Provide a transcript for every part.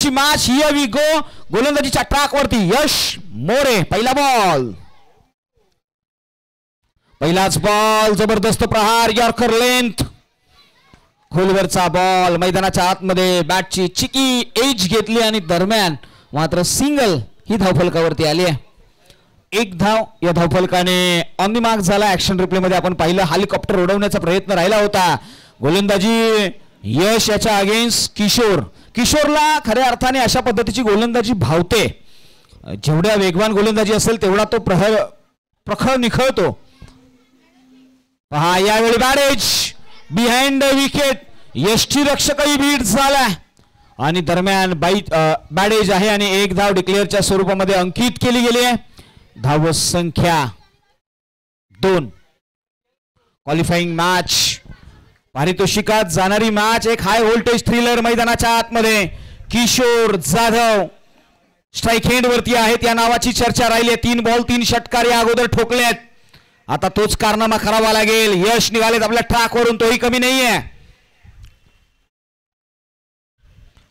ची match. Here we go. गोलंदाजीच्या track वरती यश मोरे. पहिला बॉल. पहिलाच बॉल. जबरदस्त प्रहार. Yorker length. खोलवरचा बॉल मैदानाच्या आतमध्ये. बॅटची चिकी एज घेतली आणि दरम्यान मात्र सिंगल ही धावफलकावरती आली आहे. एक धाव या धावफलकाने ऑन दी मार्क झाला. ऍक्शन रिप्ले मध्ये आपण पाहिलं हेलिकॉप्टर उडवण्याचा प्रयत्न राहिला होता. गोलंदाजी यश याच्या अगेन्स्ट किशोर. किशोरला खऱ्या अर्थाने अशा पद्धतीची गोलंदाजी भावते. जेवढ्या वेगवान गोलंदाजी असेल तेवढा तो प्रखर निखळतो. पहा यावेळी बॅडेज बिहाइंड विकेट. यष्टीरक्षकही बीट झाला आणि दरम्यान बॅडेज आहे आणि एक धाव डिक्लेअरच्या स्वरूपामध्ये अंकित केली गेली आहे. धाव संख्या 2. Qualifying match. पारितोषिकात जाणारी मॅच. एक हाय व्होल्टेज थ्रिलर मैदानाच्या आतमध्ये. किशोर जाधव स्ट्राईक हँड वरती आहेत या नावाची चर्चा राहिली आहे. 3 बॉल 3 षटकार या अगोदर ठोकलेत. आता तोच कारनामा करावा लागेल. यश निघालेत आपल्या ट्रॅक वरून. तोही कमी नाहीये.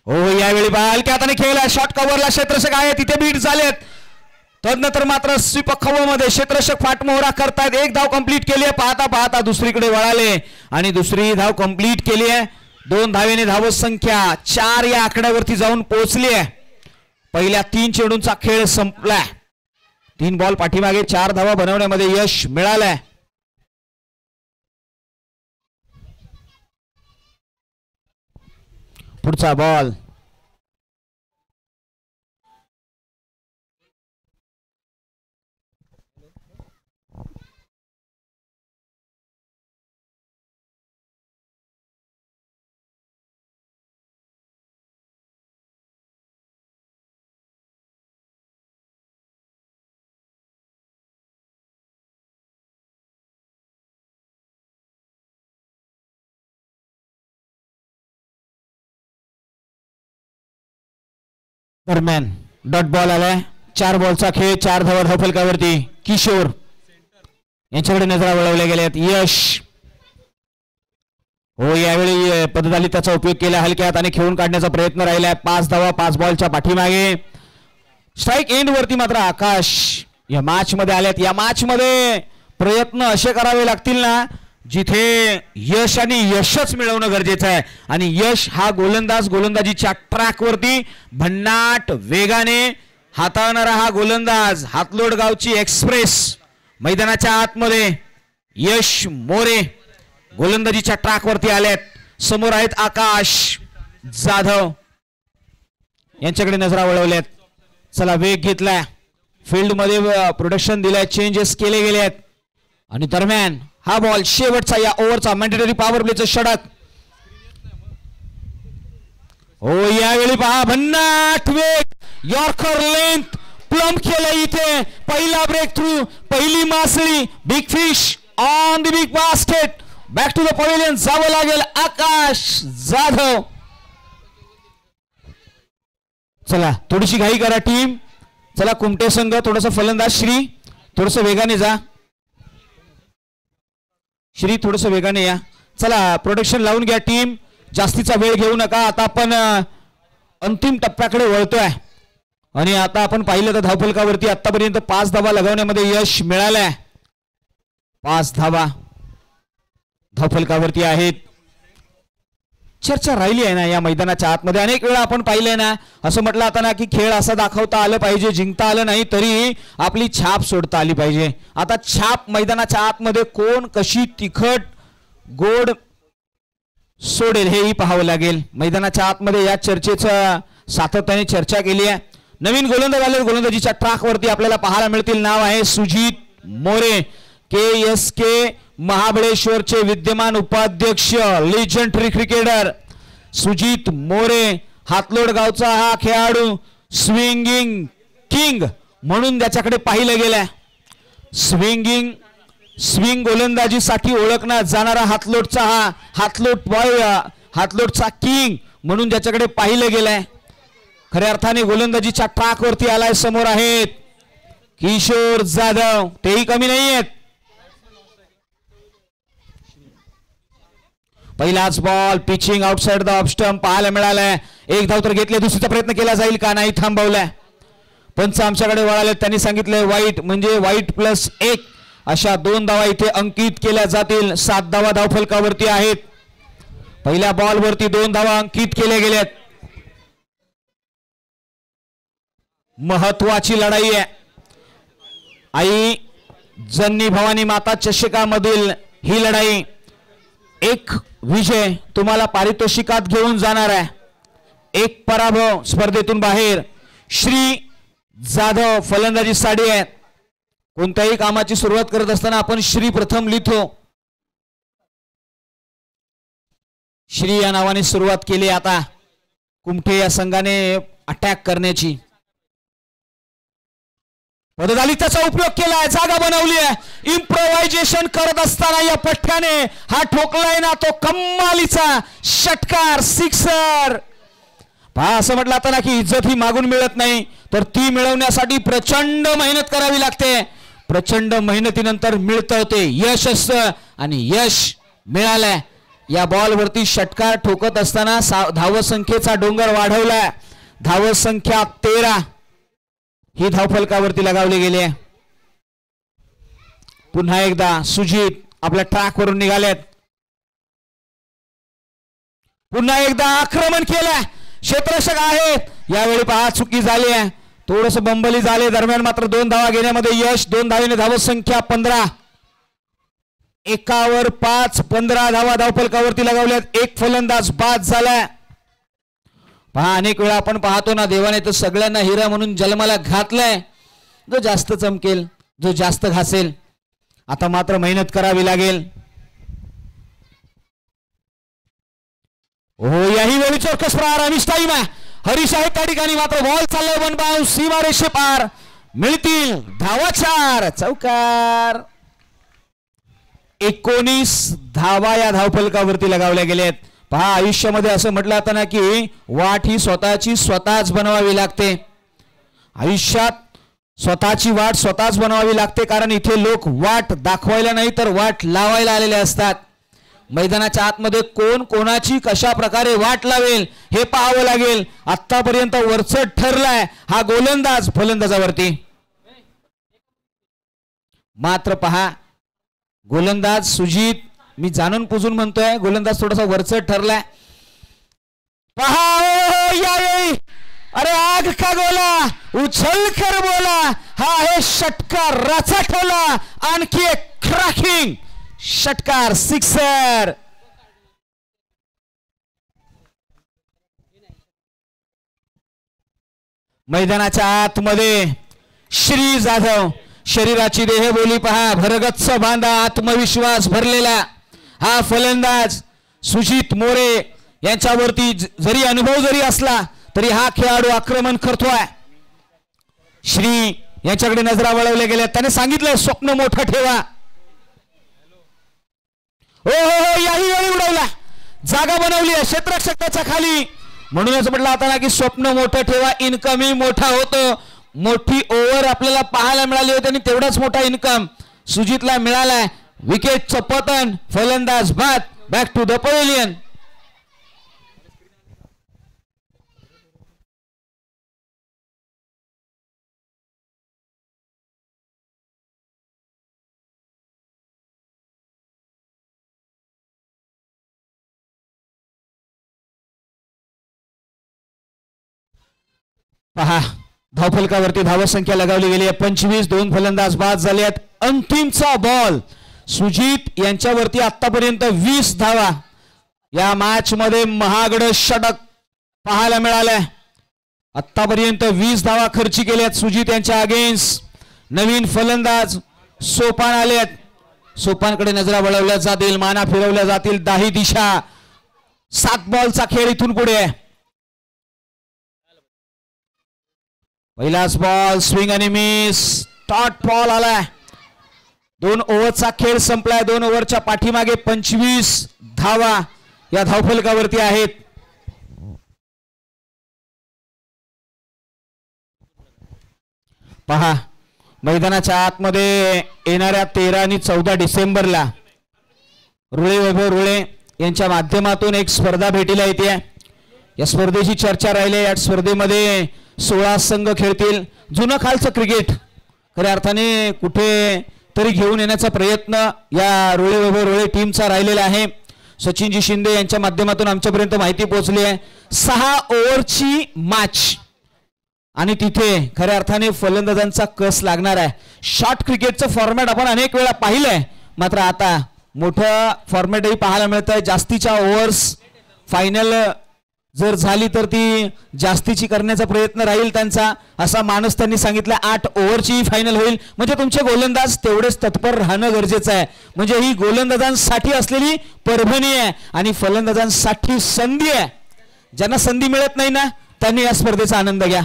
हो यावेळी हलक्या हाताने खेळला. शॉर्ट कव्हरला क्षेत्ररक्षक आहे तिथे बीट झालेत. तदनंतर मात्र स्वीप मध्ये क्षेत्ररक्षक फाटमोहरा करतायत. एक धाव कंप्लीट केली आहे. पाहता पाहता दुसरीकडे वळाले आणि दुसरी धाव कंप्लीट केली आहे. 2 धावेने धाव संख्या 4 या आकड्यावरती जाऊन पोहोचली आहे. पहिल्या 3 चेंडूंचा खेळ संपलाय. 3 बॉल पाठीमागे 4 धावा बनवण्यामध्ये यश मिळालंय. पुढचा बॉल. दरम्यान डॉट बॉल आलाय. 4 बॉलचा खेळ. 4 धावा धावफलकावरती. किशोर यांच्याकडे नजरा वळवल्या गेल्यात. यश हो यावेळी पद्धत त्याचा उपयोग केला. हलक्या हाताने खेळून काढण्याचा प्रयत्न राहिलाय. 5 धावा 5 बॉलच्या पाठीमागे. स्ट्राईक एंड वरती मात्र आकाश या मॅच मध्ये आल्यात. या मॅच मध्ये प्रयत्न असे करावे लागतील ना जिथे यश आणि यशच मिळवणं गरजेचं आहे. आणि यश हा गोलंदाजीच्या ट्रॅक वरती भन्नाट वेगाने हाताळणारा हा गोलंदाज. हातलोड गावची एक्सप्रेस मैदानाच्या आतमध्ये. यश मोरे गोलंदाजीच्या ट्रॅक वरती आलेत. समोर आहेत आकाश जाधव. यांच्याकडे नजरा वळवल्यात. चला वेग घेतलाय. फील्ड मध्ये प्रोडक्शन दिलाय. चेंजेस केले गेले आहेत आणि दरम्यान हा बॉल शेवटचा या ओव्हरचा मॅन्डेटरी पॉवर प्लेचं षटक. हो यावेळी पहा भन्नाट वेग. यॉर्कर लेंथ प्लम केलं इथे. पहिला ब्रेक थ्रू. पहिली मासळी. Big fish on the big basket. Back to the pavilion जावं लागेल आकाश जाधव. चला थोडीशी घाई करा टीम. चला कुमटे संघ थोडस फलंदाज श्री थोडस वेगाने जा. श्री थोडस वेगाने या. चला प्रोडक्शन लावून घ्या टीम. जास्तीचा वेळ घेऊ नका. आता आपण अंतिम टप्प्याकडे वळतोय आणि आता आपण पाहिलं तर धावफलकावरती आतापर्यंत 5 धावा लगावण्यामध्ये यश मिळालंय. 5 धावा धावफलकावरती आहेत. चर्चा राहिली आहे ना या मैदानाच्या आतमध्ये. अनेक वेळा आपण पाहिलंय ना असं म्हटलं आता ना की खेळ असा दाखवता आलं पाहिजे. जिंकता आलं नाही तरी आपली छाप सोडता आली पाहिजे. आता छाप मैदानाच्या आतमध्ये कोण कशी तिखट गोड सोडेल हेही पाहावं लागेल. मैदानाच्या आतमध्ये या चर्चेचा सातत्याने चर्चा केली आहे. नवीन गोलंदाज आले. गोलंदाजीच्या ट्रॅक वरती आपल्याला पाहायला मिळतील. नाव आहे सुजित मोरे. KSK महाबळेश्वरचे विद्यमान उपाध्यक्ष. Legendary cricketer Sujit More. हातलोड गावचा हा खेळाडू. स्विंगिंग किंग म्हणून त्याच्याकडे पाहिलं गेलंय. स्विंग गोलंदाजीसाठी ओळखला जाणारा हातलोडचा हा हातलोडचा किंग म्हणून ज्याच्याकडे पाहिलं गेलंय. खऱ्या अर्थाने गोलंदाजीच्या ट्रॅक वरती आलाय. समोर आहेत किशोर जाधव. तेही कमी नाहीयेत. पहिलाच ball pitching outside the off stump पाहायला मिळालाय. एक धाव तर घेतले, दुसरीचा प्रयत्न केला जाईल का, नाही, थांबवलाय. पंच आमच्याकडे वळाले, त्यांनी सांगितलंय वाईट म्हणजे वाईट +1 अशा 2 धावा इथे अंकित केल्या जातील. 7 धावा धावफलकावरती आहेत. पहिल्या बॉलवरती 2 धावा अंकित केल्या गेल्यात. महत्वाची लढाई आहे. आई जन्नी भवानी माता चषकामधील ही लढाई. एक विजय तुम्हाला पारितोषिकात घेऊन जाणार आहे, एक पराभव स्पर्धेतून बाहेर. श्री जाधव फलंदाजी साडी आहे. कोणत्याही कामाची सुरुवात करत असताना आपण श्री प्रथम लिहितो. श्री या नावाने सुरुवात केली. आता कुमठे या संघाने अटॅक करण्याची पददालिताचा उपयोग केलाय, जागा बनवली आहे. इम्प्रोव्हायझेशन करत असताना या पठ्ठ्याने हा ठोकलाय ना तो कमालीचा षटकार, सिक्सर. पहा, असं म्हटलं आता ना की इज्जत ही मागून मिळत नाही, तर ती मिळवण्यासाठी प्रचंड मेहनत करावी लागते. प्रचंड मेहनतीनंतर मिळतं ते यश असतं आणि यश मिळालंय. या बॉलवरती षटकार ठोकत असताना धावसंख्येचा डोंगर वाढवलाय. धावसंख्या 13 ही धावफलकावरती लगावली गेली आहे. पुन्हा एकदा सुजित आपल्या ट्रॅकवरून निघालेत. पुन्हा एकदा आक्रमण केलंय, क्षेत्ररक्षक आहेत. यावेळी पहा चुकी झाली आहे, थोडस बंबली झाले. दरम्यान मात्र 2 धावा घेण्यामध्ये यश. 2 धावेने धावसंख्या 15. 1 वर 5, 15 धावा धावफलकावरती लगावल्यात. एक फलंदाज बाद झालाय. पहा, अनेक वेळा आपण पाहतो ना, देवाने तर सगळ्यांना हिरा म्हणून जन्माला घातलाय. जो जास्त चमकेल, जो जास्त घासेल. आता मात्र मेहनत करावी लागेल. हो, याही वेळी चौकस प्रहार अनिष्ट टाइम आहे. हरीश आहे त्या ठिकाणी, मात्र बॉल चाललाय वन बाउंस, सीमारेषे पार. मिळतील धावा 4, चौकार. 19 धावा या धावफलकावरती लगावल्या गेल्यात. पहा, आयुष्यामध्ये असं म्हटलं जातं ना की वाट ही स्वतःची स्वतःच बनवावी लागते. आयुष्यात स्वतःची वाट स्वतःच बनवावी लागते, कारण इथे लोक वाट दाखवायला नाही तर वाट लावायला आलेले असतात. मैदानाच्या आतमध्ये कोण कोणाची कशा प्रकारे वाट लावेल हे पाहावं लागेल. आतापर्यंत वरचढ ठरलाय हा गोलंदाज फलंदाजावरती. मात्र पहा, गोलंदाज सुजित, मी जाणून पुजून म्हणतोय, गोलंदाज थोडासा वरचढ ठरलाय. पहा यावेळी, अरे आग का गोला, उछल कर बोला. हा आहे षटकार, राचा ठेवला. आणखी एक क्रॅकिंग षटकार, सिक्सर. मैदानाच्या आतमध्ये श्री जाधव, शरीराची देहबोली पहा, भरगच्च बांधा, आत्मविश्वास भरलेला हा फलंदाज सुजित मोरे यांच्यावरती जरी अनुभव जरी असला तरी हा खेळाडू आक्रमण करतोय. श्री यांच्याकडे नजरा वळवल्या गेल्या. त्याने सांगितलंय स्वप्न मोठं ठेवा. हो हो, याही वेळी उडवला, जागा बनवली आहे क्षेत्ररक्षकाच्या खाली. म्हणूनच म्हटलं आता ना की स्वप्न मोठं ठेवा, इन्कमही मोठा होतो. मोठी ओव्हर आपल्याला पाहायला मिळाली होती आणि तेवढाच मोठा इन्कम सुजितला मिळालाय. विकेटचं पतन, फलंदाज बाद. Back to the pavilion. पहा, धावफलकावरती धावसंख्या लगावली गेली आहे 25. 2 फलंदाज बाद झाले आहेत. अंतिमचा बॉल सुजित यांच्यावरती आतापर्यंत 20 धावा या मॅच मध्ये महागड षटक पाहायला मिळाले. आतापर्यंत 20 धावा खर्ची केल्यात सुजित यांच्या अगेन्स्ट. नवीन फलंदाज सोपान आलेत. सोपानकडे नजरा वळवल्या जातील, माना फिरवल्या जातील, दाही दिशा. 7 बॉलचा खेळ इथून पुढे आहे. पहिलाच बॉल स्विंग आणि मिस. डॉट बॉल आलाय. 2 ओव्हरचा खेळ संपलाय. 2 ओव्हरच्या पाठीमागे 25 धावा या धावफलकावरती आहेत. पहा, मैदानाच्या आतमध्ये येणाऱ्या 13 आणि 14 डिसेंबरला रुळे वैभव रुळे यांच्या माध्यमातून एक स्पर्धा भेटीला येते. या स्पर्धेची चर्चा राहिली. या स्पर्धेमध्ये 16 संघ खेळतील. जुनं खालचं क्रिकेट खऱ्या अर्थाने कुठे तरी घेऊन येण्याचा प्रयत्न या रोळे वैभव रोळे टीमचा राहिलेला आहे. सचिनजी शिंदे यांच्या माध्यमातून आमच्यापर्यंत माहिती पोहोचली आहे. 6 ओव्हरची मॅच आणि तिथे खऱ्या अर्थाने फलंदाजांचा कस लागणार आहे. शॉर्ट क्रिकेटचं फॉर्मॅट आपण अनेक वेळा पाहिलंय, मात्र आता मोठं फॉर्मॅटही पाहायला मिळत आहे. जास्तीच्या ओव्हर्स फायनल जर झाली तर ती जास्तीची करण्याचा प्रयत्न राहील त्यांचा, असा मानस त्यांनी सांगितला. 8 ओव्हरची फायनल होईल. म्हणजे तुमचे गोलंदाज तेवढेच तत्पर राहणं गरजेचं आहे. म्हणजे ही गोलंदाजांसाठी असलेली परभणी आहे आणि फलंदाजांसाठी संधी आहे. ज्यांना संधी मिळत नाही ना त्यांनी या स्पर्धेचा आनंद घ्या.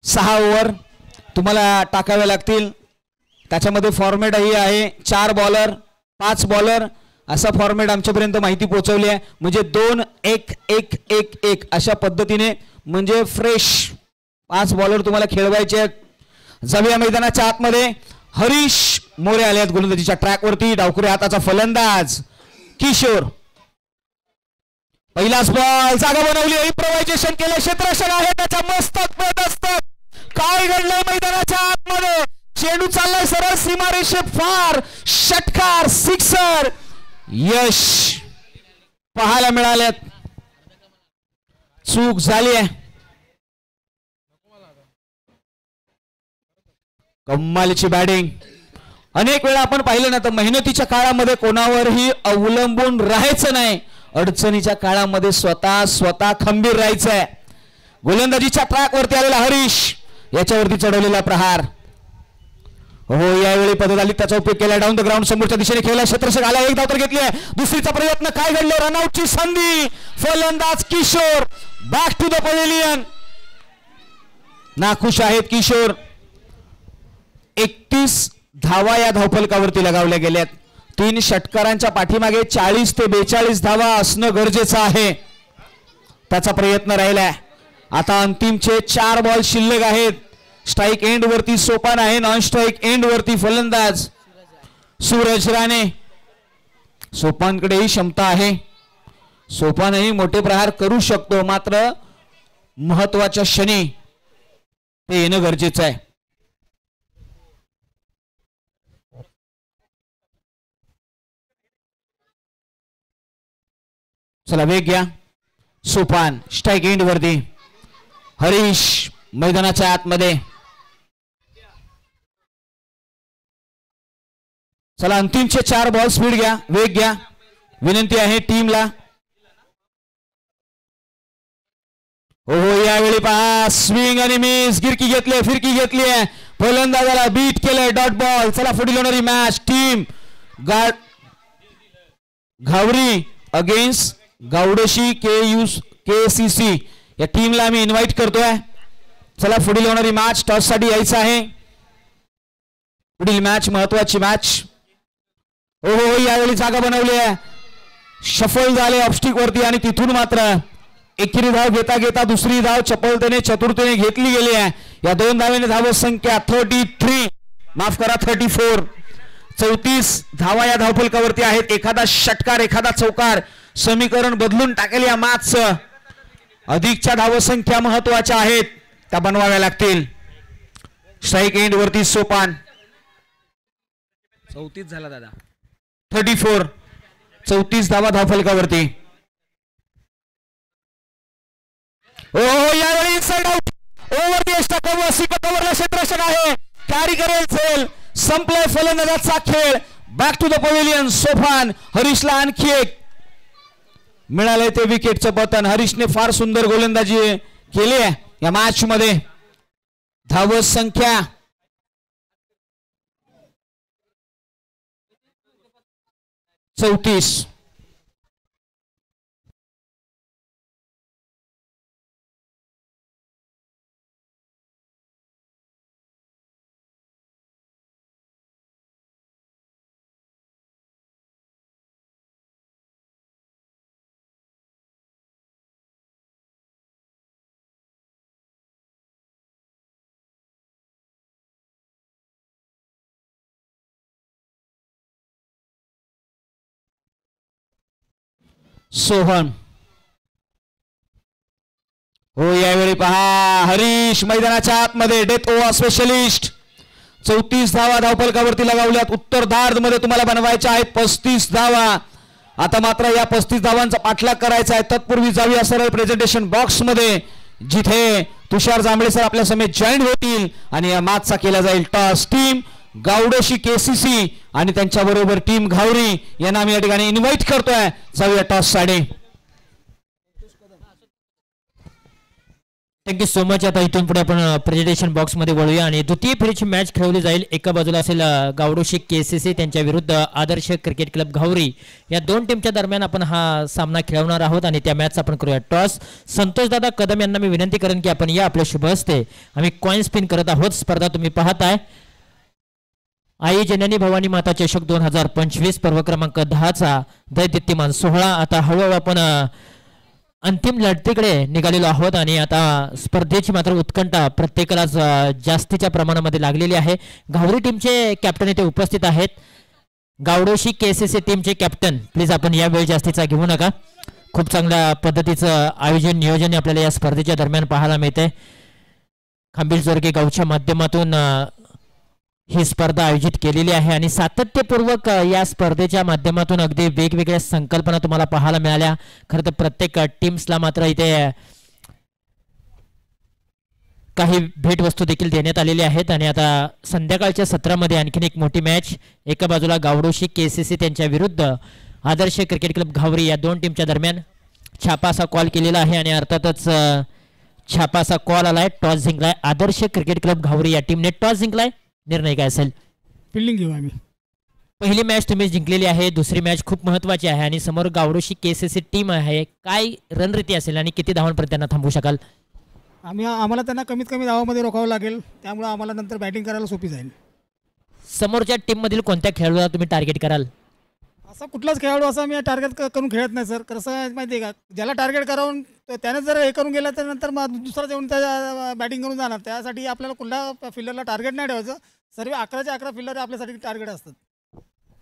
6 ओव्हर तुम्हाला टाकाव्या लागतील. त्याच्यामध्ये फॉर्मॅटही आहे. 4 बॉलर 5 बॉलर असा फॉर्मॅट आमच्यापर्यंत माहिती पोहोचवली आहे. म्हणजे 2-1-1-1-1 अशा पद्धतीने, म्हणजे फ्रेश 5 बॉलर तुम्हाला खेळवायचे आहेत. जाऊया मैदानाच्या आतमध्ये. हरीश मोरे आले आहेत गोलंदाजीच्या ट्रॅकवरती. डावखुरे हाताचा फलंदाज किशोर. पहिलाच बॉल जागा बनवली. इम्प्रोव्हायझेशन केलं. क्षेत्ररक्षण आहे त्याच्या मस्तक पडत असतं. काय घडलंय मैदानाच्या आतमध्ये? चेंडू चाललाय सरळ सीमारेषे फार. षटकार सिक्सर यश पाहायला मिळाल्यात. चूक झाली आहे. कमालीची बॅटिंग. अनेक वेळा आपण पाहिलं ना तर मेहनतीच्या काळामध्ये कोणावरही अवलंबून राहायचं नाही. अडचणीच्या काळामध्ये स्वतः खंबीर राहायचंय. गोलंदाजीच्या ट्रॅकवरती आलेला हरीश याच्यावरती चढवलेला प्रहार. हो, यावेळी पददालीत त्याचा उपयोग केला. डाऊन द ग्राउंड समोरच्या दिशेने खेळला. क्षेत्ररक्षक आला. एक धाव तर घेतली आहे. दुसरीचा प्रयत्न. काय घडलं? रनआउटची संधी. फलंदाज Kishore back to the pavilion. नाखुश आहेत किशोर. 31 धावा या धावफलकावरती लगावल्या गेल्यात. 3 षटकारांच्या पाठीमागे 40 ते 42 धावा असणं गरजेचं आहे. त्याचा प्रयत्न राहिलाय. आता अंतिमचे 4 बॉल शिल्लक आहेत. स्ट्राइक एंड वरती सोपान आहे. नॉन स्ट्राइक एंड वरती फलंदाज सूरज राणे. सोपानकडेही क्षमता आहे. सोपानही मोठे प्रहार करू शकतो, मात्र महत्वाच्या क्षणी ते येणं गरजेचं आहे. चला वेग घ्या. सोपान स्ट्राइक एंड वरती. हरीश मैदानाच्या आतमध्ये. चला अंतिमचे 4 बॉल. स्पीड घ्या, वेग घ्या. विनंती आहे टीमला. हो, यावेळी पहा स्विंग आणि मिस. गिरकी घेतली, फिरकी घेतली आहे. फलंदाजाला बीट केलंय. Dot ball. चला पुढील होणारी मॅच टीम घावरी अगेन्स्ट गावडशी KCC या टीमला आम्ही इन्व्हाइट करतोय. चला पुढील होणारी मॅच. टॉस साठी यायचं आहे. पुढील मॅच महत्वाची मॅच. हो, यावेळी जागा बनवली आहे. शफल झाले ऑफस्टिक वरती आणि तिथून मात्र एकेरी धाव घेता घेता दुसरी धाव चपलतेने चतुर्थीने घेतली गेली आहे. या 2 धावेने धाव संख्या 33, माफ करा 34. 34 धावा या धावफलकावरती आहेत. एखादा षटकार, एखादा चौकार समीकरण बदलून टाकेल या मॅचचं. अधिकच्या धावसंख्या महत्वाच्या आहेत, त्या बनवाव्या लागतील. स्ट्राइक एंड वरती सोपान. 34 झाला दादा. 34. 34 धावा धावफलकावरती. हो, यावेळी inside out. Over the extra cover. कव्हरला क्षेत्ररक्षण आहे. कॅरी करेल झेल. संपलाय फलंदाजाचा खेळ. Back to the pavilion. Sopan. हरीशला आणखी एक मिळालंय ते विकेटचं पतन. हरीशने फार सुंदर गोलंदाजी केली आहे या मॅच मध्ये. धाव संख्या चौतीस. सोहन. हो यावेळी पहा हरीश मैदानाच्या आतमध्ये डेथ ओव्हर स्पेशलिस्ट. 34 धावा धावफलकावरती लगावल्यात. उत्तर मध्ये तुम्हाला बनवायच्या आहेत 35 धावा. आता मात्र या 35 धावांचा पाठलाग करायचा आहे. तत्पूर्वी जाऊया सरळ प्रेझेंटेशन बॉक्स मध्ये, जिथे तुषार जांभळे सर आपल्या समेत जॉईन होतील आणि या मॅचचा केला जाईल टॉस. टीम गावडोशी केसीसी आणि त्यांच्या बरोबर टीम घावरी यांना मी या ठिकाणी इन्व्हाइट करतोय. जाऊया टॉस साठी. Thank you so much. आता इथून पुढे आपण प्रेझेंटेशन बॉक्स मध्ये वळूया आणि द्वितीय फेरीची मॅच खेळवली जाईल. एका बाजूला असेल गावडोशी केसीसी त्यांच्या विरुद्ध आदर्श क्रिकेट क्लब घावरी. या दोन टीमच्या दरम्यान आपण हा सामना खेळवणार आहोत आणि त्या मॅचचा आपण करूया टॉस. संतोषदादा कदम यांना मी विनंती करेन की आपण या आपल्या शुभ हस्ते आम्ही कॉइन स्पिन करत आहोत. स्पर्धा तुम्ही पाहताय आई जननी भवानी माता चषक 2025 पर्व क्रमांक 10चा दैदिप्यमान सोहळा. आता हळूहळू आपण अंतिम लढतीकडे निघालेलो आहोत आणि आता स्पर्धेची मात्र उत्कंठा प्रत्येकाला जास्तीच्या प्रमाणामध्ये लागलेली आहे. घावरी टीमचे कॅप्टन इथे उपस्थित आहेत. गावडोशी केसीसी टीमचे कॅप्टन प्लीज आपण या वेळ जास्तीचा घेऊ नका. खूप चांगल्या पद्धतीचं आयोजन नियोजन आपल्याला या स्पर्धेच्या दरम्यान पाहायला मिळते. खांबील जोरगे गावच्या माध्यमातून ही स्पर्धा आयोजित केलेली आहे आणि सातत्यपूर्वक या स्पर्धेच्या माध्यमातून अगदी वेगवेगळ्या संकल्पना तुम्हाला पाहायला मिळाल्या. खरं तर प्रत्येक टीम्सला मात्र इथे काही भेटवस्तू देखील देण्यात आलेली आहेत आणि आता संध्याकाळच्या सत्रामध्ये आणखीन एक मोठी मॅच. एका बाजूला गावडोशी केसीसी त्यांच्या विरुद्ध आदर्श क्रिकेट क्लब घावरी या दोन टीमच्या दरम्यान छापा असा कॉल केलेला आहे आणि अर्थातच छापा असा कॉल आलाय. टॉस जिंकलाय आदर्श क्रिकेट क्लब घावरी या टीमने. टॉस जिंकलाय. निर्णय काय असेल? फिल्डिंग घेऊ आम्ही. पहिली मॅच तुम्ही जिंकलेली आहे. दुसरी मॅच खूप महत्त्वाची आहे आणि समोर गावडोशी केसीसी टीम आहे. काय रणनीती असेल आणि किती धावांपर्यंत त्यांना थांबवू शकाल? आम्हाला त्यांना कमीत कमी धावामध्ये रोखावं लागेल. त्यामुळे आम्हाला नंतर बॅटिंग करायला सोपी जाईल. समोरच्या टीम मधील कोणत्या खेळाडूला तुम्ही टार्गेट कराल? असा कुठलाच खेळाडू असा मी टार्गेट करून खेळत नाही सर. कसं आहे माहिती आहे का, ज्याला टार्गेट करावून त्याने जर हे करून गेलं तर नंतर मग दुसरा जेवण त्या बॅटिंग करून जाणार. त्यासाठी आपल्याला कुठल्या फिल्डरला टार्गेट नाही ठेवायचं. सर्व 11च्या 11 फिल्डर आपल्यासाठी टार्गेट असतात.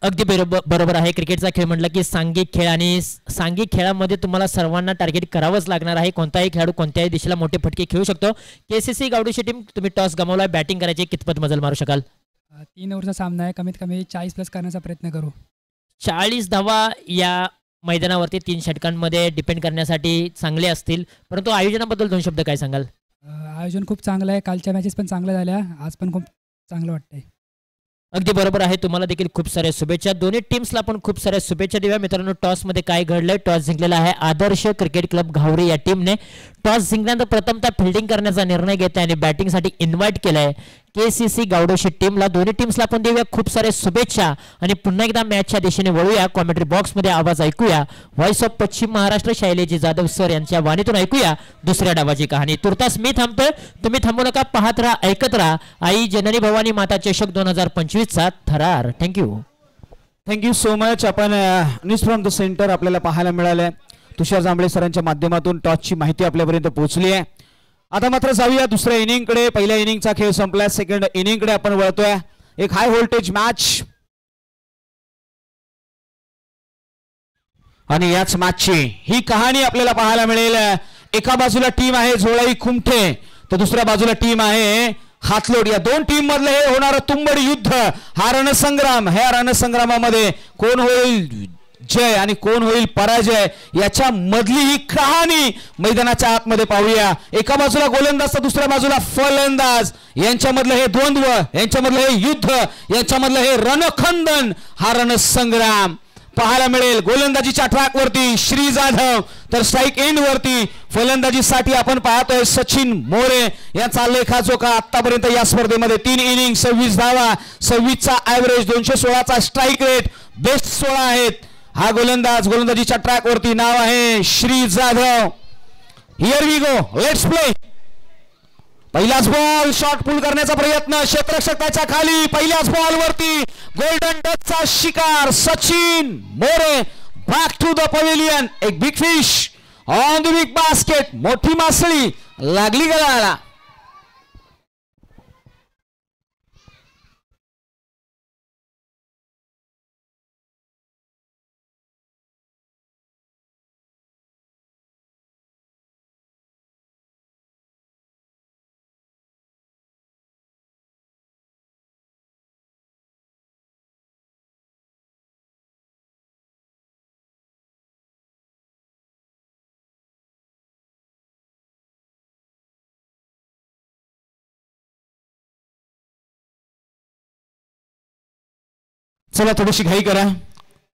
अगदी बरोबर आहे. क्रिकेटचा खेळ म्हटलं की सांघिक खेळ आणि सांघिक खेळामध्ये तुम्हाला सर्वांना टार्गेट करावंच लागणार आहे. कोणताही खेळाडू कोणत्याही दिशेला मोठे फटके खेळू शकतो. केसीसी गावडोशी टीम तुम्ही टॉस गमावला, बॅटिंग करायची, कितपत मजल मारू शकाल? 3 ओव्हरचा सामना आहे. कमीत कमी 40+ करण्याचा प्रयत्न करू. 40 धावा या मैदानावरती 3 षटकांमध्ये डिपेंड करण्यासाठी चांगले असतील, परंतु आयोजनाबद्दल 2 शब्द काय सांगाल? आयोजन खूप चांगलं आहे. कालच्या मॅचेस पण चांगल्या झाल्या. आज पण खूप चांगलं वाटतंय. अगदी बरोबर आहे. तुम्हाला देखील खूप साऱ्या शुभेच्छा. दोन्ही टीम्सला पण खूप साऱ्या शुभेच्छा देऊया. मित्रांनो, टॉसमध्ये काय घडलंय? टॉस जिंकलेला आहे आदर्श क्रिकेट क्लब घावरी या टीमने. टॉस जिंकल्यानंतर प्रथमतः फिल्डिंग करण्याचा निर्णय घेतला आणि बॅटिंगसाठी इन्व्हाइट केलंय केसीसी गावडोशी टीमला. दोन्ही टीम्सला आपण देऊया खूप साऱ्या शुभेच्छा आणि पुन्हा एकदा मॅचच्या दिशेने वळूया. कॉमेंट्री बॉक्समध्ये आवाज ऐकूया. व्हॉइस ऑफ पश्चिम महाराष्ट्र शैलेजी जाधव सर यांच्या वाणीतून ऐकूया दुसऱ्या डावाची कहाणी. तुर्तास मी थांबतोय, तुम्ही थांबू नका. पाहत राहा, ऐकत राहा. आई जननी भवानी माता चषक 2025चा थरार. Thank you so much. आपण न्यूज फ्रॉम द सेंटर आपल्याला पाहायला मिळालंय. तुषार जांभळे सरांच्या माध्यमातून टॉसची माहिती आपल्यापर्यंत पोहोचली आहे. आता मात्र जाऊया दुसऱ्या इनिंगकडे. पहिल्या इनिंगचा खेळ संपला, सेकंड इनिंगकडे आपण वळतोय. एक हाय व्होल्टेज मॅच आणि याच मॅचची ही कहाणी आपल्याला पाहायला मिळेल. एका बाजूला टीम आहे झोळाई खुमठे, तर दुसऱ्या बाजूला टीम आहे हातलोड. या दोन टीम मधले हे होणारं तुंबड युद्ध, हा रणसंग्राम. ह्या रणसंग्रामामध्ये कोण होईल जय आणि कोण होईल पराजय, याच्या मधली ही कहाणी मैदानाच्या आतमध्ये पाहूया. एका बाजूला गोलंदाज तर दुसऱ्या बाजूला फलंदाज, यांच्यामधलं हे द्वंद्व, यांच्यामधलं हे युद्ध, यांच्यामधलं हे रणखंदन, हा रणसंग्राम पाहायला मिळेल. गोलंदाजीच्या ट्रॅकवरती श्री जाधव, तर स्ट्राईक एंड वरती फलंदाजीसाठी आपण पाहतोय सचिन मोरे यांचा लेखाजोखा. आतापर्यंत या स्पर्धेमध्ये 3 इनिंग 26 धावा, 26चा ऍव्हरेज, 216चा स्ट्राईक रेट, बेस्ट 16 आहेत. हा गोलंदाजीच्या ट्रॅक वरती नाव आहे Shri Jadhav. Here we go, let's play. पहिलाच बॉल, शॉट पुल करण्याचा प्रयत्न, क्षेत्ररक्षक त्याच्या खाली. पहिल्याच बॉल वरती गोल्डन डकचा शिकार Sachin More. Back to the pavilion. एक big fish on the big basket. मोठी मासळी लागली गळाला. चला थोडीशी घाई करा,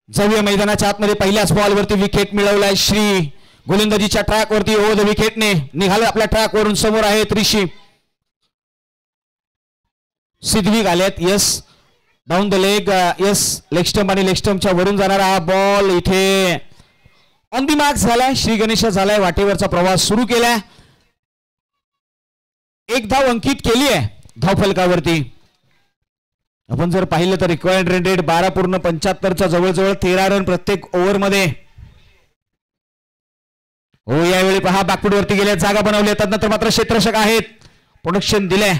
जाऊया मैदानाच्या आतमध्ये. पहिल्याच बॉलवरती विकेट मिळवलाय श्री. गोलंदाजीच्या ट्रॅकवरती ओव्हर द विकेटने निघालं आपल्या ट्रॅकवरून. समोर आहेत ऋषी. सिद्विक आलेत. Yes, down the leg. Yes, leg stump आणि लेग स्टंपच्या वरून जाणारा हा बॉल इथे ऑन दी मार्क झालाय. श्री गणेश झालाय. वाटेवरचा प्रवास सुरू केलाय. एक धाव अंकित केली आहे धावफलकावरती. आपण जर पाहिलं तर रिक्वायर्ड रन रेट 12.75च्या जवळजवळ 13 रन प्रत्येक ओव्हरमध्ये. हो, यावेळी पहा बॅकफूट वरती गेल्या, जागा बनवल्या, त्यानंतर मात्र क्षेत्ररक्षक आहेत. प्रोडक्शन दिलंय.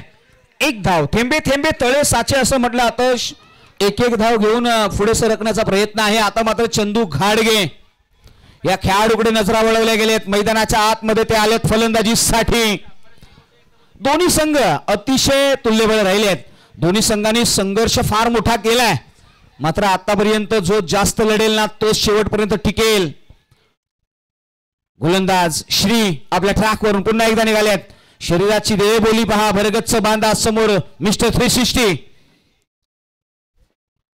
एक धाव. थेंबे थेंबे तळे साचे असं म्हटलं. आतश एक एक धाव घेऊन पुढे सरकण्याचा प्रयत्न आहे. आता मात्र चंदू घाडगे या खेळाडूकडे नजरा वळवल्या गेलेत. मैदानाच्या आतमध्ये ते आलेत फलंदाजीसाठी. दोन्ही संघ अतिशय तुल्यबळ राहिलेत. दोन्ही संघांनी संघर्ष फार मोठा केलाय. मात्र आतापर्यंत जो जास्त लढेल ना तोच शेवटपर्यंत टिकेल. गोलंदाज श्री आपल्या ट्रॅकवरून पुन्हा एकदा निघाल्यात. शरीराची देहबोली पहा. भरगच्च बांधा समोर मिस्टर 360.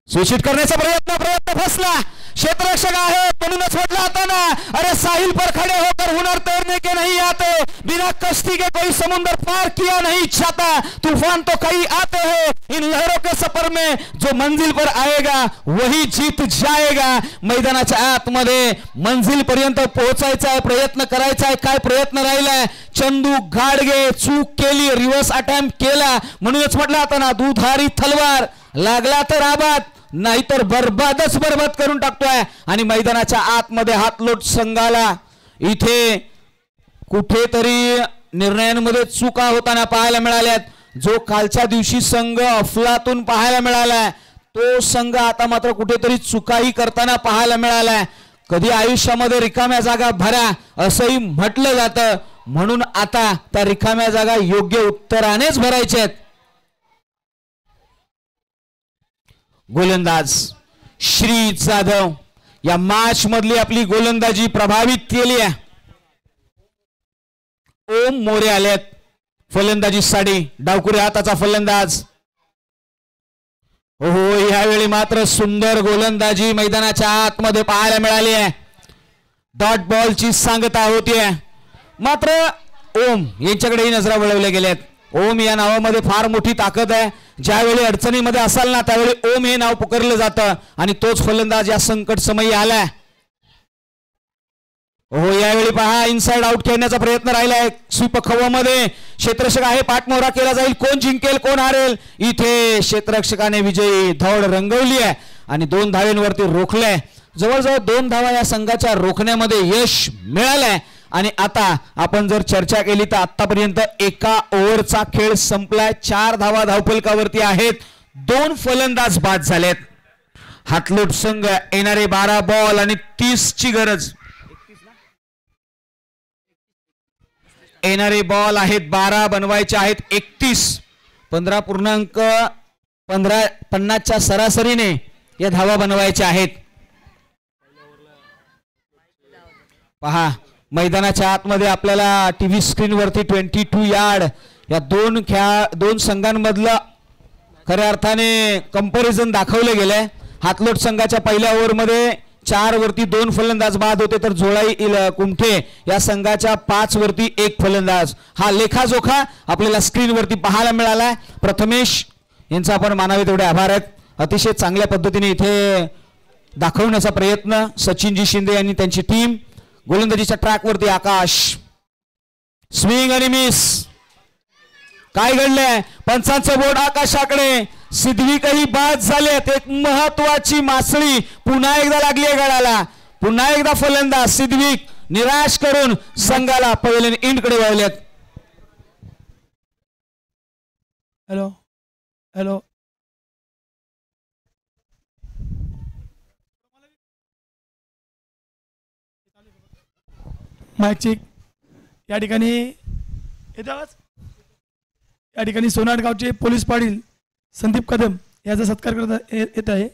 सूचित करण्याचा प्रयत्न फसला. क्षेत्ररक्षक आहे म्हणूनच म्हटलं आता ना, अरे साहिल पर खड़े होकर हुनर तैरने के नहीं आते, बिना कश्ती के कोई समुद्र पार किया नहीं चाहता, तूफान तो कई आते हैं, इन लहरों के सफर में जो मंजिल पर आएगा वही जीत जाएगा. मैदानाच्या आतमध्ये मंजिल पर्यंत पोहोचायचा आहे, प्रयत्न करायचा आहे. काय प्रयत्न राहिलाय. चंदू घाडगे चूक केली, रिव्हर्स अटेम्प्ट केला. म्हणूनच म्हटलं आता ना, दुधारी तलवार लागला तर आबाद, नाहीतर बर्बादच बर्बाद करून टाकतोय. आणि मैदानाच्या आतमध्ये हातलोट संघाला इथे कुठेतरी निर्णयांमध्ये चुका होताना पाहायला मिळाल्यात. जो कालच्या दिवशी संघ अफलातून पाहायला मिळालाय तो संघ आता मात्र कुठेतरी चुकाही करताना पाहायला मिळालाय. कधी आयुष्यामध्ये रिकाम्या जागा भरा असंही म्हटलं जातं, म्हणून आता त्या रिकाम्या जागा योग्य उत्तरानेच भरायच्या आहेत. गोलंदाज श्री जाधव या मॅच मधली आपली गोलंदाजी प्रभावित केली आहे. ओम मोरे आलेत फलंदाजीसाठी. डावकुरे हाताचा फलंदाज. हो, यावेळी मात्र सुंदर गोलंदाजी मैदानाच्या आतमध्ये पाहायला मिळाली आहे. डॉट बॉलची सांगता होतीये. मात्र ओम यांच्याकडेही नजरा वळवल्या गेल्यात. ओम या नावामध्ये फार मोठी ताकद आहे. ज्यावेळी अडचणीमध्ये असाल ना त्यावेळी ओम हे नाव पुकारलं जातं आणि तोच फलंदाज या संकट समयी आलाय. हो, यावेळी पहा इनसाइड आउट खेळण्याचा प्रयत्न राहिलाय. स्वीप खवामध्ये क्षेत्ररक्षक आहे. पाठमोहरा केला जाईल. कोण जिंकेल कोण हारेल. इथे क्षेत्ररक्षकाने विजयी धाव रंगवली आहे आणि 2 धावांवरती रोखलंय. जवळजवळ 2 धावा या संघाच्या रोखण्यामध्ये यश मिळालंय. आणि आता आपण जर चर्चा केली तर आतापर्यंत एका ओव्हरचा खेळ संपलाय. 4 धावा धावफलकावरती आहेत. 2 फलंदाज बाद झालेत. हातलोट संघ येणारे 12 बॉल आणि 30 ची गरज. येणारे बॉल आहेत 12, बनवायचे आहेत 31. 15.50च्या सरासरीने या धावा बनवायच्या आहेत. पहा मैदानाच्या आतमध्ये आपल्याला टीव्ही स्क्रीन वरती 22 यार्ड या दोन संघांमधलं खऱ्या अर्थाने कंपॅरिझन दाखवलं गेलंय. हातलोट संघाच्या पहिल्या ओव्हरमध्ये 4 वरती 2 फलंदाज बाद होते, तर जोळाई कुमठे या संघाच्या 5 वरती 1 फलंदाज. हा लेखाजोखा आपल्याला स्क्रीन वरती पाहायला मिळालाय. प्रथमेश यांचा आपण मानावे तेवढे आभार आहेत. अतिशय चांगल्या पद्धतीने इथे दाखवण्याचा प्रयत्न सचिनजी शिंदे यांनी त्यांची टीम. गोलंदाजीच्या ट्रॅक वरती आकाश. स्विंग आणि मिस. काय घडलंय. पंचांचं बोर्ड आकाशाकडे. सिद्विकही बाद झालेत. एक महत्वाची मासळी पुन्हा एकदा लागली आहे गळाला. पुन्हा एकदा फलंदाज सिद्विक निराश करून संघाला पहिल्या इंडकडे वळलेत. Hello hello mic check. या ठिकाणी या ठिकाणी सोनाट गावचे पोलीस पाटील संदीप कदम याचा सत्कार करता येत आहे.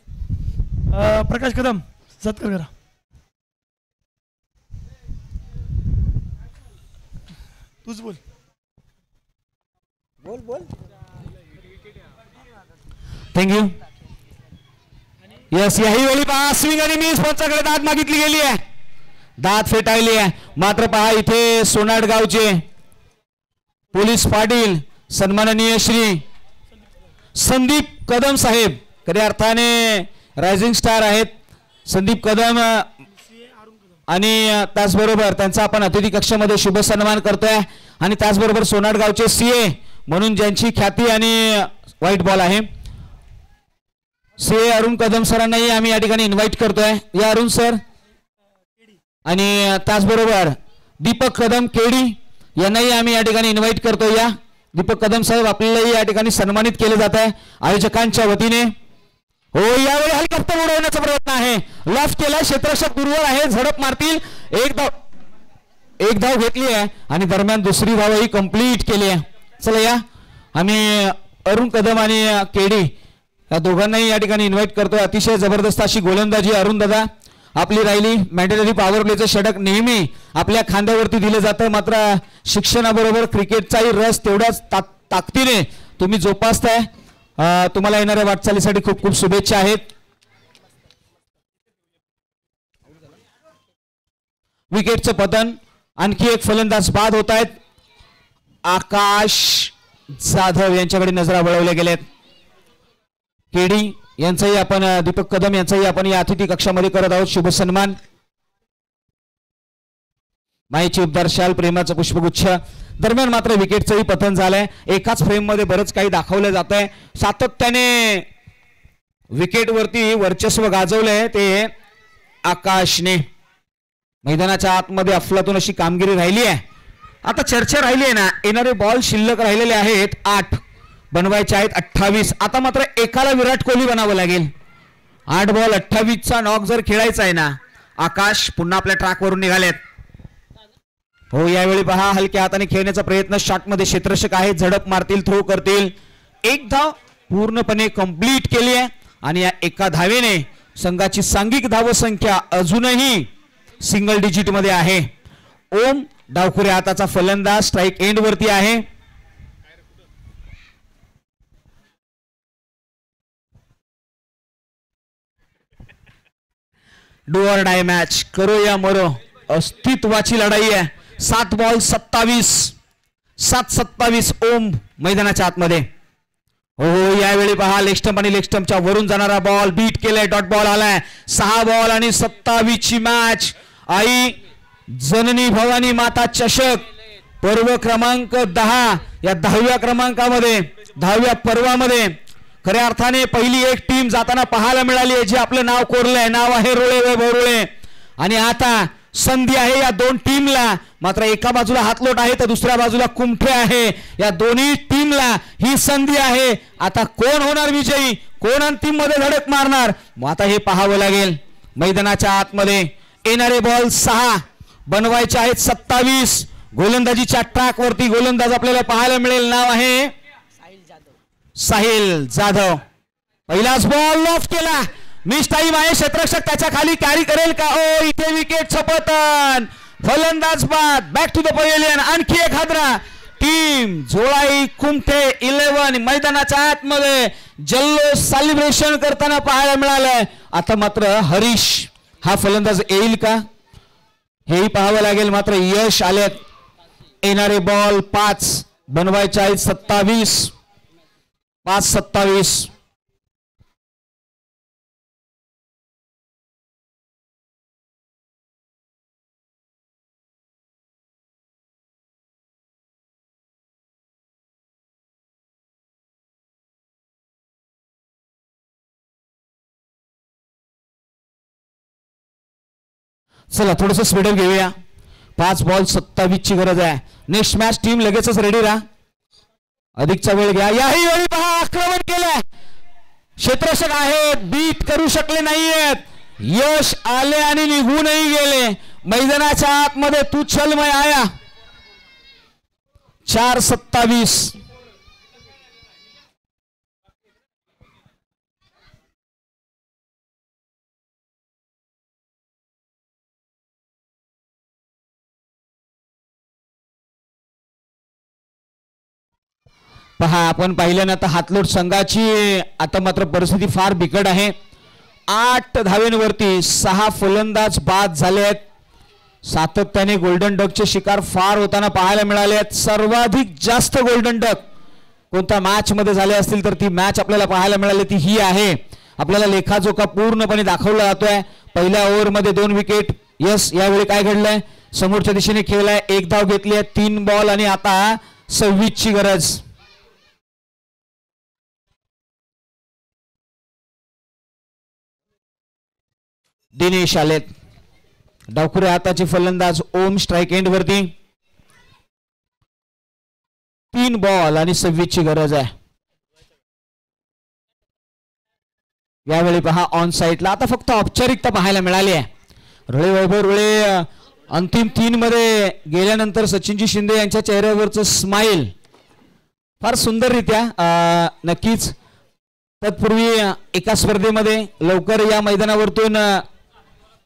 प्रकाश कदम सत्कार करा. तूच बोल बोल बोल. थँक्यू. यस, याही वेळी पहा स्विंग आणि मिस, पंचाकडे दाद मागितली गेली आहे, दाद फेटाळली आहे. मात्र पहा इथे सोनाडगावचे पोलीस पाटील सन्माननीय श्री संदीप कदम साहेब, खऱ्या अर्थाने रायझिंग स्टार आहेत संदीप कदम, आणि त्याचबरोबर त्यांचा आपण अतिथी कक्षामध्ये शुभ सन्मान करतोय. आणि त्याचबरोबर सोनाडगावचे सीए म्हणून ज्यांची ख्याती आणि व्हाईट बॉल आहे, सीए अरुण कदम सरांनाही आम्ही या ठिकाणी इन्व्हाइट करतोय. या अरुण सर. आणि त्याचबरोबर दीपक कदम केडी यांनाही आम्ही या ठिकाणी इन्व्हाइट करतोय. या दीपक कदम साहेब आपल्यालाही या ठिकाणी सन्मानित केले जात आहे आयोजकांच्या वतीने. हो, यावेळी हेलिकॉप्टर उडवण्याचा प्रयत्न आहे, लेफ्ट केला, क्षेत्ररक्षक दूरवर आहे, झडप मारतील. एक धाव घेतली आहे आणि दरम्यान दुसरी धावही कंप्लीट केली आहे. चला या, आम्ही अरुण कदम आणि केडी या दोघांनाही या ठिकाणी इन्व्हाइट करतोय. अतिशय जबरदस्त अशी गोलंदाजी अरुण दादा आपली राहिली. मॅन्डेटरी पॉवर प्लेचं षटक नेहमी आपल्या खांद्यावरती दिलं जातं, मात्र शिक्षणाबरोबर क्रिकेटचाही रस तेवढ्याच ताकदीने तुम्ही जोपासताय. तुम्हाला येणाऱ्या वाटचालीसाठी खूप खूप शुभेच्छा आहेत. विकेटचं पतन, आणखी एक फलंदाज बाद होत आहेत. आकाश जाधव यांच्याकडे नजरा वळवल्या गेल्यात. केडी यांचाही आपण, दीपक कदम यांचाही आपण या अतिथी कक्षामध्ये करत आहोत शुभ सन्मान. माईची उबदार शाल, प्रेमाचं पुष्पगुच्छ. दरम्यान मात्र विकेटचंही पतन झालंय. एकाच फ्रेम मध्ये बरंच काही दाखवलं जात आहे. सातत्याने विकेटवरती वर्चस्व गाजवलंय ते आकाशने. मैदानाच्या आतमध्ये अफलातून अशी कामगिरी राहिली आहे. आता चर्चा राहिली आहे ना, येणारे बॉल शिल्लक राहिलेले आहेत 8, बनवायचे आहेत 28. आता मात्र एकाला विराट कोहली बनावं लागेल. 8 बॉल 28चा नॉक जर खेळायचा आहे ना. आकाश पुन्हा आपल्या ट्रॅकवरून निघालेत. हो, यावेळी पहा हलक्या हाताने खेळण्याचा प्रयत्न, शॉटमध्ये क्षेत्ररक्षक आहेत, झडप मारतील, थ्रो करतील. एक धाव पूर्णपणे कंप्लीट केली आहे आणि या एका धावेने संघाची सांघिक धावसंख्या अजूनही सिंगल डिजिट मध्ये आहे. ओम डावखुऱ्या हाताचा फलंदाज स्ट्राईक एंड वरती आहे. डू ऑर डाय मॅच, करो या मरो, अस्तित्वाची लढाई आहे. 7 बॉल 27 ओम मैदानाच्या आतमध्ये. हो, यावेळी पहा लेग स्टंप आणि लेग स्टंपच्या वरून जाणारा बॉल बीट केलाय, डॉट बॉल आलाय. 6 बॉल आणि 27 ची मॅच. आई जननी भवानी माता चषक पर्व क्रमांक 10 या 10व्या क्रमांकामध्ये 10व्या पर्वामध्ये खऱ्या अर्थाने पहिली एक टीम जाताना पाहायला मिळाली आहे, जे आपलं नाव कोरलंय. नाव आहे रोळे वैभव रोळे. आणि आता संधी आहे या दोन टीमला. मात्र एका बाजूला हातलोट आहे तर दुसऱ्या बाजूला कुमठे आहे. या दोन्ही टीमला ही संधी आहे. आता कोण होणार विजयी, कोण अंतिम मध्ये धडक मारणार, आता हे पाहावं लागेल. मैदानाच्या आतमध्ये येणारे बॉल 6, बनवायचे आहेत 27. गोलंदाजीच्या ट्रॅक वरती गोलंदाज आपल्याला पाहायला मिळेल. नाव आहे साहिल जाधव. पहिलाच बॉल लॉफ केला, मिस टाइम आहे. क्षेत्ररक्षक त्याच्या खाली कॅरी करेल का? ओ, इथे विकेटचं पतन, फलंदाज बाद. Back to the pavilion. आणखी एक हादरा. टीम जोळाई कुमठे 11 मैदानाच्या आतमध्ये जल्लोष सेलिब्रेशन करताना पाहायला मिळालंय. आता मात्र हरीश हा फलंदाज येईल का हेही पाहावं लागेल. मात्र यश आलेत. येणारे बॉल 5, बनवायचे आहेत 27. 5-27. चला थोडस स्पीडअप घेऊया. 5 बॉल 27 ची गरज आहे. नेक्स्ट मॅच टीम लगेचच रेडी राहा. अधिकचा वेळ घ्या. याही वेळी पहा आक्रमण केलंय. क्षेत्ररक्षक आहेत, बीट करू शकले नाहीयेत. यश आले आणि निघूनही गेले. मैदानाच्या आतमध्ये तू छलमय आया. 4-27. पहा आपण पाहिलं ना, आता हातलोट संघाची आता मात्र परिस्थिती फार बिकट आहे. 8 धावेंवरती 6 फलंदाज बाद झाले आहेत. सातत्याने गोल्डन डकचे शिकार फार होताना पाहायला मिळाले आहेत. सर्वाधिक जास्त गोल्डन डक कोणत्या मॅच मध्ये झाले असतील तर ती मॅच आपल्याला पाहायला मिळाली ती ही आहे. आपल्याला लेखाजोखा पूर्णपणे दाखवला जातोय. पहिल्या ओव्हरमध्ये 2 विकेट. यस, यावेळी काय घडलंय, समोरच्या दिशेने खेळलाय, 1 धाव घेतली आहे, 3 बॉल आणि आता 26 ची गरज. दिनेश आलेत. डावखुऱ्या हाताचे फलंदाज ओम स्ट्राईक एंड वरती. 3 बॉल आणि 26 ची गरज आहे. यावेळी पहा ऑन साईडला आता फक्त औपचारिकता पाहायला मिळाली आहे. रुळे वैभव रुळे अंतिम 3 मध्ये गेल्यानंतर सचिनजी शिंदे यांच्या चेहऱ्यावरचं स्माइल फार सुंदररित्या नक्कीच. तत्पूर्वी एका स्पर्धेमध्ये लवकर या मैदानावरतून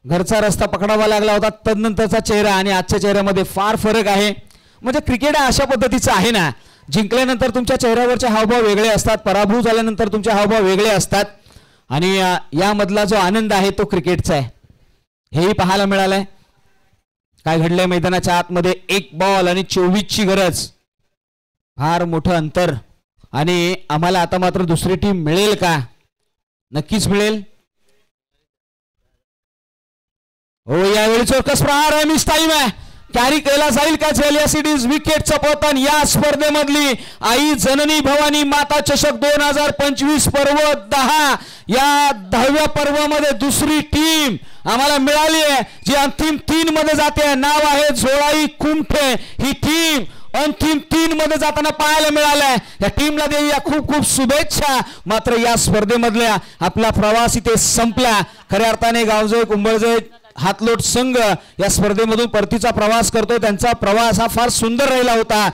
घरचा रस्ता पकडावा लागला होता. तदनंतरचा चेहरा आणि आजच्या चेहऱ्यामध्ये फार फरक आहे. म्हणजे क्रिकेट अशा पद्धतीचं आहे ना, जिंकल्यानंतर तुमच्या चेहऱ्यावरचे हावभाव वेगळे असतात, पराभूत झाल्यानंतर तुमचे हावभाव वेगळे असतात आणि यामधला जो आनंद आहे तो क्रिकेटचा आहे. हेही पाहायला मिळालंय. काय घडलंय मैदानाच्या आतमध्ये, 1 बॉल आणि 24 ची गरज. फार मोठं अंतर आणि आम्हाला आता मात्र दुसरी टीम मिळेल का? नक्कीच मिळेल. हो, यावेळी चौरकस प्रहार आहे, मिस टाइम आहे. कॅरी केला जाईल का झेलिया सिटीज विकेटचं पतन. या स्पर्धेमधली आई जननी भवानी माता चषक 2025 पर्व 10 या 10व्या पर्वामध्ये दुसरी टीम आम्हाला मिळाली आहे जी अंतिम 3 मध्ये जाते. नाव आहे झोळाई कुमठे. ही टीम अंतिम 3 मध्ये जाताना पाहायला मिळालंय. या टीमला देऊया खूप खूप शुभेच्छा. मात्र या स्पर्धेमधल्या आपला प्रवास इथे संपला. खऱ्या अर्थाने गावजोय कुंभळजोय हातलोट संघ या स्पर्धेमधून परतीचा प्रवास करतोय. त्यांचा प्रवास हा फार सुंदर राहिला होता.